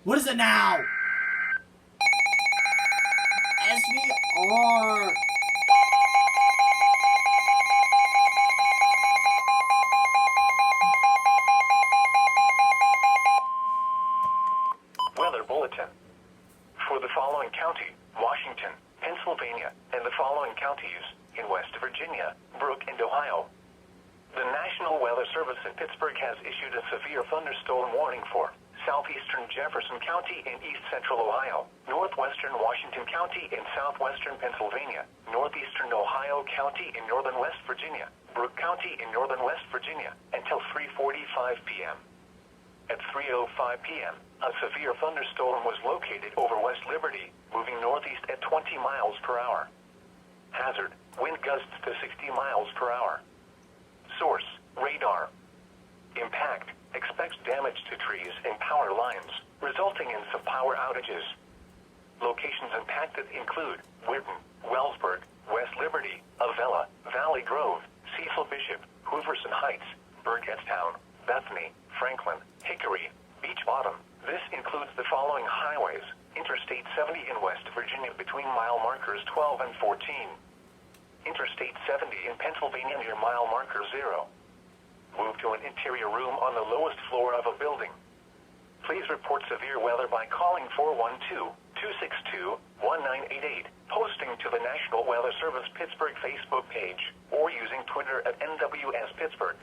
What is it now? SVR. Weather Bulletin. For the following county, Washington, Pennsylvania, and the following counties in West Virginia, Brooke, and Ohio. The National Weather Service in Pittsburgh has issued a severe thunderstorm warning for southeastern Jefferson County and east central Ohio, northwestern Washington County and southwestern Pennsylvania, northeastern Ohio County and northern West Virginia, Brooke County in northern West Virginia, until 3:45 p.m. At 3:05 p.m., a severe thunderstorm was located over West Liberty, moving northeast at 20 miles per hour. Hazard, wind gusts to 60 miles per hour. Source, radar. Impact, expects damage to trees and power lines, resulting in some power outages. Locations impacted include Whidden, Wellsburg, West Liberty, Avella, Valley Grove, Cecil Bishop, Hooverson Heights, Burgettstown, Bethany, Franklin, Hickory, Beach Bottom. This includes the following highways: Interstate 70 in West Virginia between mile markers 12 and 14. Interstate 70 in Pennsylvania near mile marker 0. Move to an interior room on the lowest floor of a building. Please report severe weather by calling 412-262-1988, posting to the National Weather Service Pittsburgh Facebook page, or using Twitter at NWS Pittsburgh.